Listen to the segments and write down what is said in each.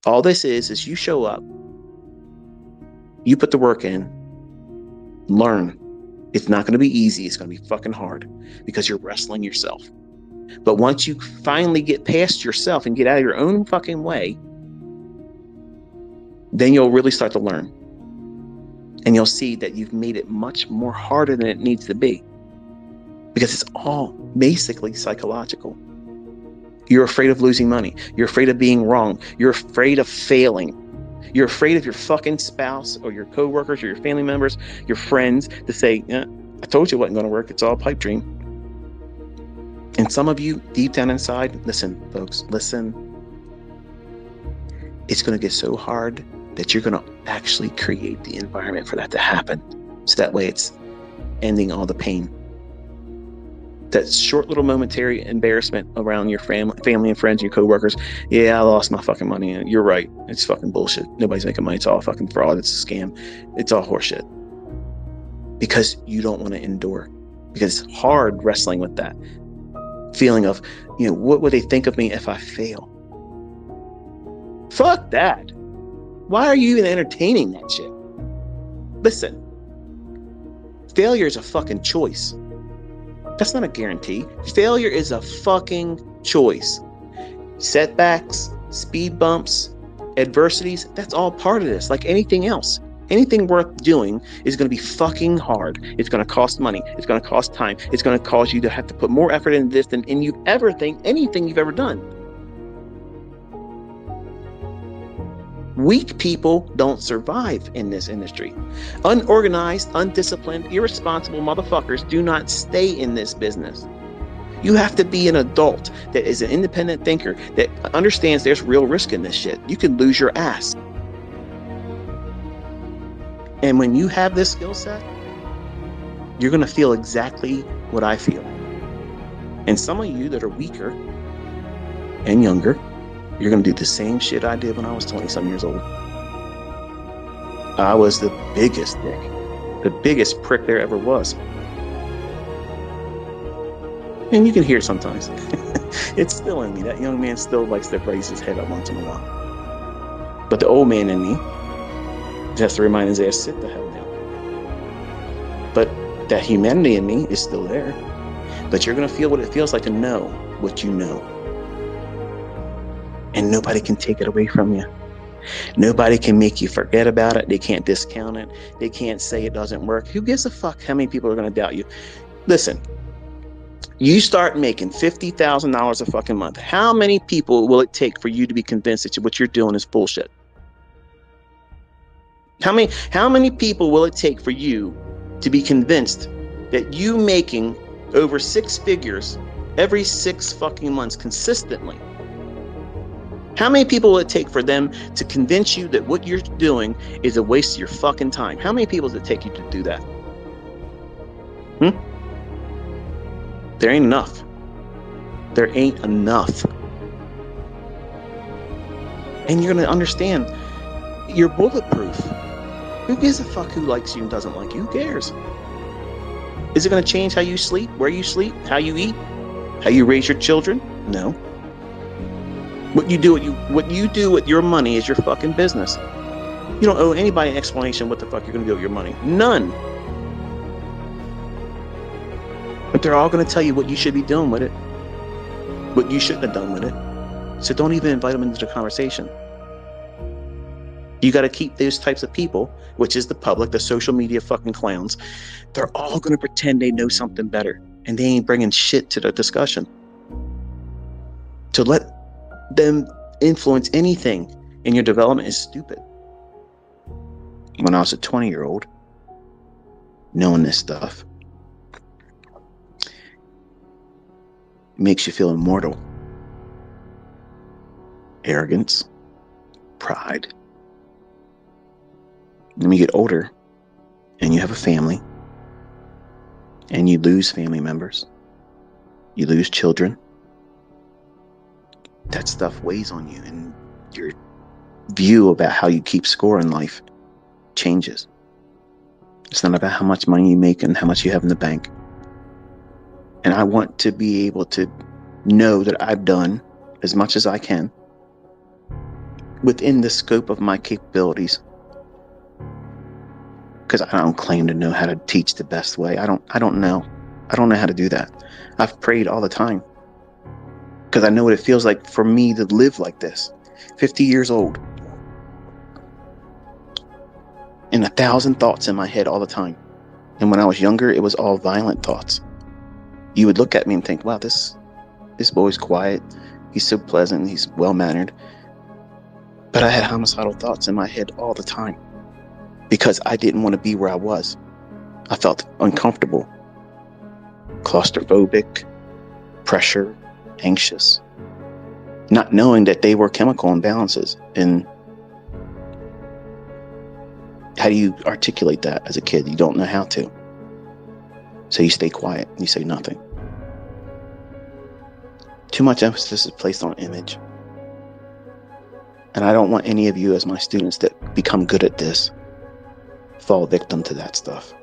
All this is you show up, you put the work in, learn. It's not going to be easy. It's going to be fucking hard because you're wrestling yourself. But once you finally get past yourself and get out of your own fucking way, then you'll really start to learn. And you'll see that you've made it much more harder than it needs to be. Because it's all basically psychological. You're afraid of losing money. You're afraid of being wrong. You're afraid of failing. You're afraid of your fucking spouse or your coworkers or your family members, your friends to say, yeah, I told you it wasn't going to work. It's all a pipe dream. And some of you deep down inside, listen, folks, listen. It's going to get so hard that you're going to actually create the environment for that to happen. So that way it's ending all the pain. That short little momentary embarrassment around your family and friends, your coworkers. Yeah, I lost my fucking money. You're right. It's fucking bullshit. Nobody's making money. It's all fucking fraud. It's a scam. It's all horseshit. Because you don't want to endure. Because it's hard wrestling with that feeling of, what would they think of me if I fail? Fuck that. Why are you even entertaining that shit? Listen, failure is a fucking choice. That's not a guarantee. Failure is a fucking choice. Setbacks, speed bumps, adversities, that's all part of this, like anything else. Anything worth doing is going to be fucking hard. It's going to cost money. It's going to cost time. It's going to cause you to have to put more effort into this than anything you've ever done. Weak people don't survive in this industry. Unorganized, undisciplined, irresponsible motherfuckers do not stay in this business. You have to be an adult that is an independent thinker that understands there's real risk in this shit. You can lose your ass. And when you have this skill set, you're going to feel exactly what I feel. And some of you that are weaker and younger, you're going to do the same shit I did when I was 20-some years old. I was the biggest dick, the biggest prick there ever was. And you can hear it sometimes. It's still in me. That young man still likes to raise his head up once in a while. But the old man in me just has to remind his ass, sit the hell down. But that humanity in me is still there. But you're going to feel what it feels like to know what you know. And nobody can take it away from you. Nobody can make you forget about it. They can't discount it. They can't say it doesn't work. Who gives a fuck how many people are going to doubt you? Listen, you start making $50,000 a fucking month. How many people will it take for you to be convinced that what you're doing is bullshit? How many people will it take for you to be convinced that you making over 6 figures every 6 fucking months consistently? How many people will it take for them to convince you that what you're doing is a waste of your fucking time? How many people does it take you to do that? There ain't enough. There ain't enough. And you're going to understand you're bulletproof. Who gives a fuck who likes you and doesn't like you? Who cares? Is it going to change how you sleep, where you sleep, how you eat, how you raise your children? No. What you do with your money is your fucking business. You don't owe anybody an explanation what the fuck you're going to do with your money. None. But they're all going to tell you what you should be doing with it, what you shouldn't have done with it. So don't even invite them into the conversation. You got to keep those types of people, which is the public, the social media fucking clowns. They're all going to pretend they know something better, and they ain't bringing shit to the discussion. To let them influence anything in your development is stupid. When I was a 20-year-old, knowing this stuff makes you feel immortal. Arrogance, pride. When you get older and you have a family and you lose family members, you lose children, that stuff weighs on you, and your view about how you keep score in life changes. It's not about how much money you make and how much you have in the bank. And I want to be able to know that I've done as much as I can within the scope of my capabilities. Because I don't claim to know how to teach the best way. I don't know. I don't know how to do that. I've prayed all the time. Because I know what it feels like for me to live like this. 50 years old. And 1,000 thoughts in my head all the time. And when I was younger, it was all violent thoughts. You would look at me and think, wow, this boy's quiet. He's so pleasant. He's well-mannered. But I had homicidal thoughts in my head all the time. Because I didn't want to be where I was. I felt uncomfortable, claustrophobic, pressure, anxious, not knowing that they were chemical imbalances. And how do you articulate that as a kid? You don't know how to. So you stay quiet and you say nothing. Too much emphasis is placed on image. And I don't want any of you as my students that become good at this fall victim to that stuff.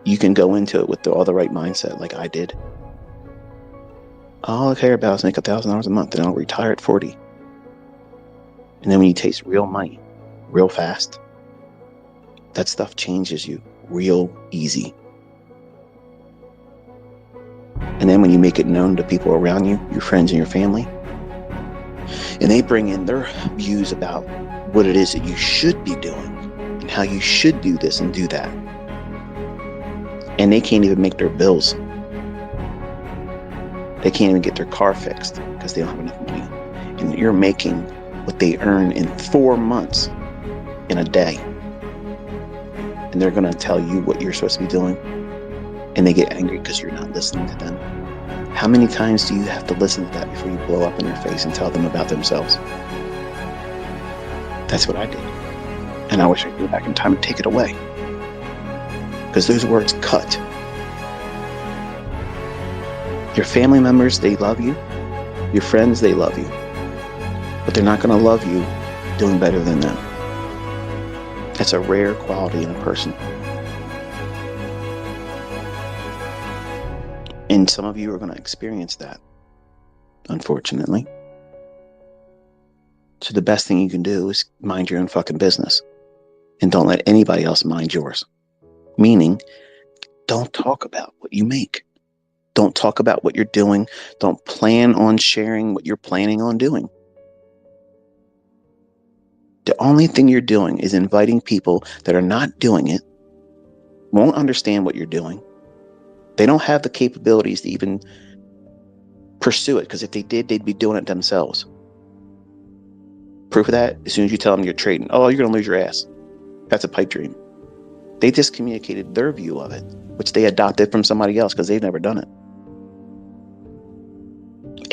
You can go into it with all the right mindset like I did. All I care about is make $1,000 a month and I'll retire at 40. And then when you taste real money, real fast, that stuff changes you real easy. And then when you make it known to people around you, your friends and your family, and they bring in their views about what it is that you should be doing, how you should do this and do that. And they can't even make their bills. They can't even get their car fixed because they don't have enough money. And you're making what they earn in 4 months in a day. And they're going to tell you what you're supposed to be doing. And they get angry because you're not listening to them. How many times do you have to listen to that before you blow up in their face and tell them about themselves? That's what I did. And I wish I could go back in time and take it away. Because those words cut. Your family members, they love you. Your friends, they love you. But they're not going to love you doing better than them. That's a rare quality in a person. And some of you are going to experience that, unfortunately. So the best thing you can do is mind your own fucking business. And don't let anybody else mind yours. Meaning, don't talk about what you make. Don't talk about what you're doing. Don't plan on sharing what you're planning on doing. The only thing you're doing is inviting people that are not doing it, won't understand what you're doing. They don't have the capabilities to even pursue it, because if they did, they'd be doing it themselves. Proof of that, as soon as you tell them you're trading, oh, you're going to lose your ass. That's a pipe dream. They just communicated their view of it, which they adopted from somebody else because they've never done it.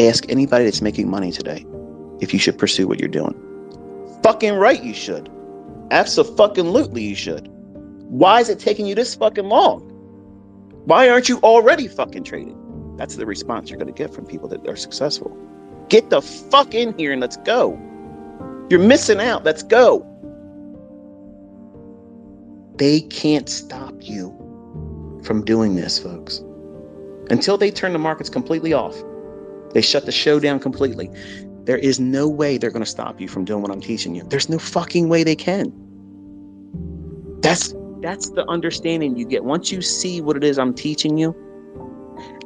Ask anybody that's making money today if you should pursue what you're doing. Fucking right you should. Abso-fucking-lutely you should. Why is it taking you this fucking long? Why aren't you already fucking trading? That's the response you're going to get from people that are successful. Get the fuck in here and let's go. You're missing out. Let's go. They can't stop you from doing this, folks. Until they turn the markets completely off. They shut the show down completely. There is no way they're going to stop you from doing what I'm teaching you. There's no fucking way they can. That's the understanding you get. Once you see what it is I'm teaching you,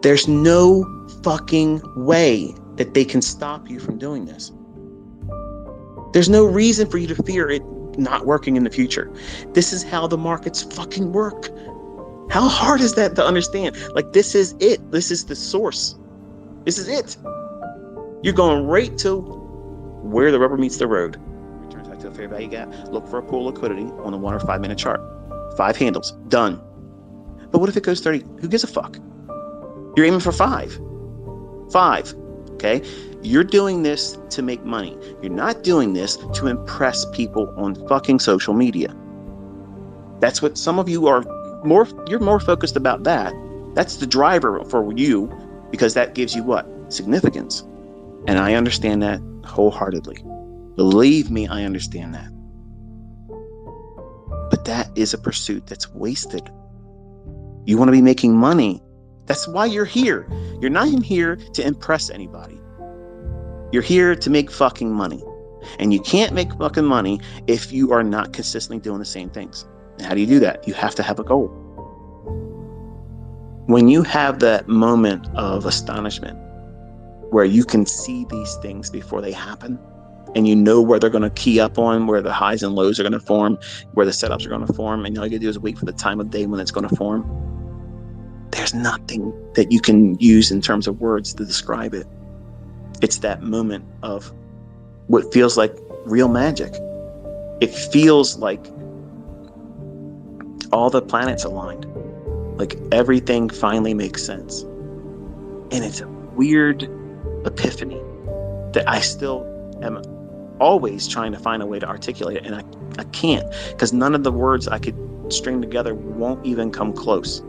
there's no fucking way that they can stop you from doing this. There's no reason for you to fear it not working in the future. This is how the markets fucking work. How hard is that to understand? Like, this is it. This is the source. This is it. You're going right to where the rubber meets the road. Returns back to the fair value gap. Look for a pool of liquidity on the 1 or 5 minute chart. 5 handles. Done. But what if it goes 30? Who gives a fuck? You're aiming for 5. 5. Okay? You're doing this to make money. You're not doing this to impress people on fucking social media. That's what some of you are more, you're more focused about that. That's the driver for you, because that gives you what? Significance. And I understand that wholeheartedly. Believe me, I understand that. But that is a pursuit that's wasted. You want to be making money. That's why you're here. You're not in here to impress anybody. You're here to make fucking money. And you can't make fucking money if you are not consistently doing the same things. And how do you do that? You have to have a goal. When you have that moment of astonishment where you can see these things before they happen, and you know where they're going to key up on, where the highs and lows are going to form, where the setups are going to form, and all you got to do is wait for the time of day when it's going to form. There's nothing that you can use in terms of words to describe it. It's that moment of what feels like real magic. It feels like all the planets aligned, like everything finally makes sense. And it's a weird epiphany that I still am always trying to find a way to articulate it, and I can't, because none of the words I could string together won't even come close.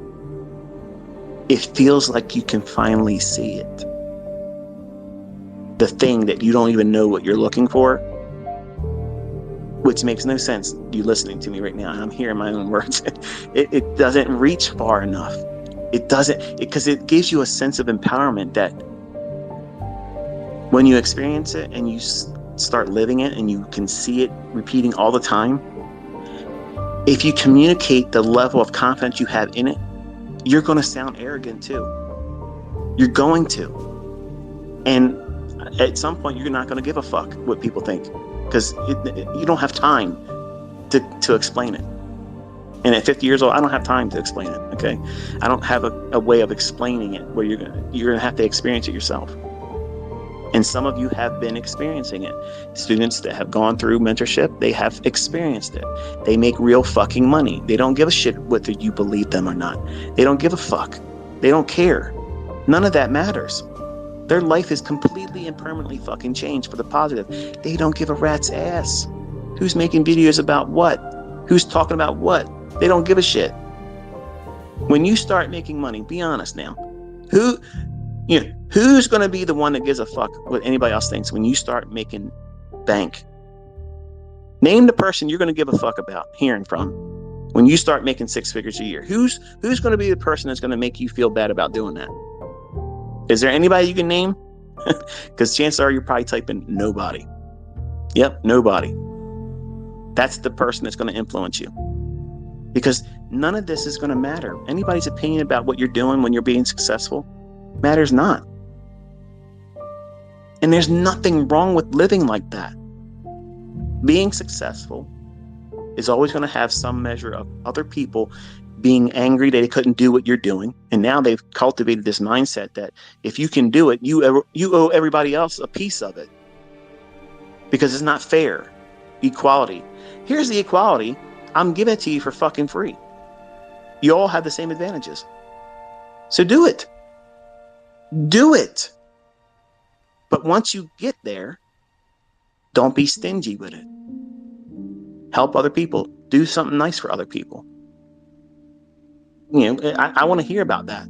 It feels like you can finally see it. The thing that you don't even know what you're looking for, which makes no sense. You listening to me right now, I'm hearing my own words. It doesn't reach far enough. It doesn't, because it gives you a sense of empowerment that when you experience it and you start living it and you can see it repeating all the time, if you communicate the level of confidence you have in it, you're going to sound arrogant too. You're going to. And at some point, you're not going to give a fuck what people think, because you don't have time to explain it. And at 50 years old, I don't have time to explain it, okay? I don't have a way of explaining it where you're gonna have to experience it yourself. And some of you have been experiencing it. Students that have gone through mentorship, they have experienced it. They make real fucking money. They don't give a shit whether you believe them or not. They don't give a fuck. They don't care. None of that matters. Their life is completely and permanently fucking changed for the positive. They don't give a rat's ass. Who's making videos about what? Who's talking about what? They don't give a shit. When you start making money, be honest now. Who's going to be the one that gives a fuck what anybody else thinks when you start making bank? Name the person you're going to give a fuck about hearing from when you start making 6 figures a year. Who's going to be the person that's going to make you feel bad about doing that? Is there anybody you can name? Because chances are you're probably typing nobody. Yep, nobody. That's the person that's going to influence you. Because none of this is going to matter. Anybody's opinion about what you're doing when you're being successful matters not. And there's nothing wrong with living like that. Being successful is always going to have some measure of other people being angry that they couldn't do what you're doing. And now they've cultivated this mindset that if you can do it, you owe everybody else a piece of it. Because it's not fair. Equality. Here's the equality. I'm giving it to you for fucking free. You all have the same advantages. So do it. Do it. But once you get there, don't be stingy with it. Help other people. Do something nice for other people. I want to hear about that.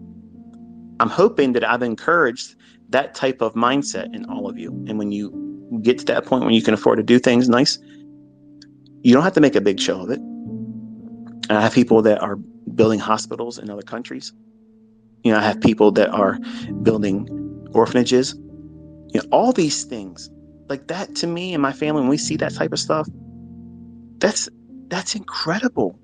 I'm hoping that I've encouraged that type of mindset in all of you. And when you get to that point when you can afford to do things nice, you don't have to make a big show of it. And I have people that are building hospitals in other countries. I have people that are building orphanages. All these things like that, to me and my family, when we see that type of stuff, that's incredible.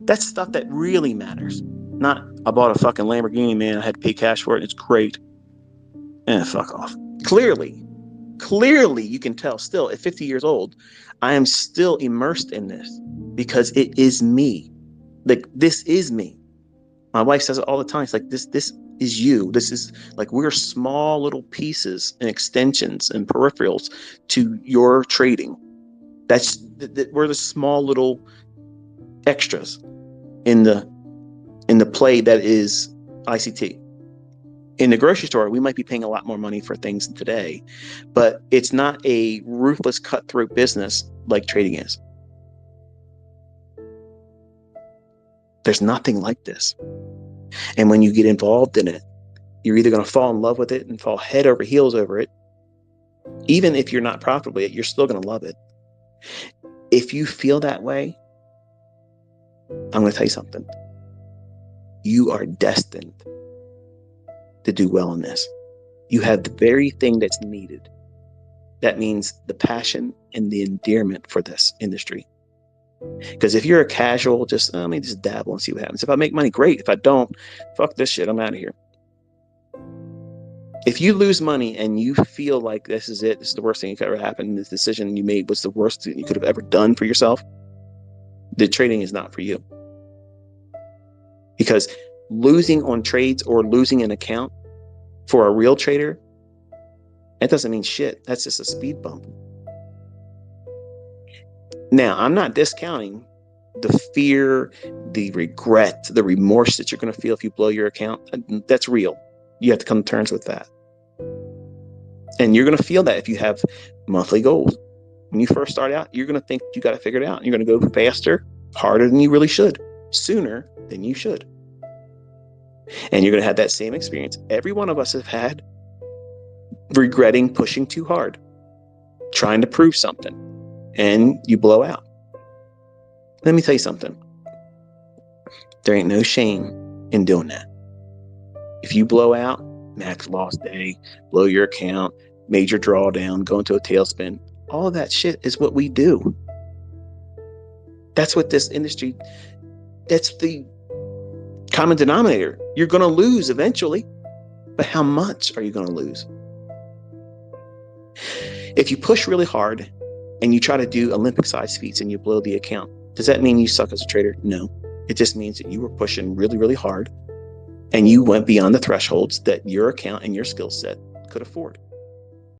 That's stuff that really matters. Not, I bought a fucking Lamborghini, man, I had to pay cash for it, it's great. Fuck off. Clearly, you can tell still at 50 years old, I am still immersed in this because it is me. Like, this is me. My wife says it all the time. It's like, this is you. This is like, we're small little pieces and extensions and peripherals to your trading. We're the small little extras in the play that is ICT. In the grocery store, we might be paying a lot more money for things today, but it's not a ruthless cutthroat business like trading is. There's nothing like this. And when you get involved in it, you're either going to fall in love with it and fall head over heels over it. Even if you're not profitable yet, you're still going to love it. If you feel that way, I'm going to tell you something. You are destined to do well in this. You have the very thing that's needed That means the passion and the endearment for this industry. Because if you're a casual, let me just dabble and see what happens. If I make money, great. If I don't, fuck this shit, I'm out of here. If you lose money and you feel like this is it, this is the worst thing that could ever happen, this decision you made was the worst thing you could have ever done for yourself, the trading is not for you. Because losing on trades or losing an account for a real trader, that doesn't mean shit. That's just a speed bump. Now, I'm not discounting the fear, the regret, the remorse that you're going to feel if you blow your account. That's real. You have to come to terms with that. And you're going to feel that if you have monthly goals. When you first start out, you're going to think you got to figure it out. You're going to go faster, harder than you really should, sooner than you should. And you're going to have that same experience. Every one of us have had regretting pushing too hard, trying to prove something, and you blow out. Let me tell you something. There ain't no shame in doing that. If you blow out, max loss day, blow your account, major drawdown, go into a tailspin, all of that shit is what we do. That's what this industry, that's the common denominator. You're going to lose eventually, but how much are you going to lose? If you push really hard and you try to do Olympic-sized feats and you blow the account, does that mean you suck as a trader? No. It just means that you were pushing really, really hard and you went beyond the thresholds that your account and your skill set could afford.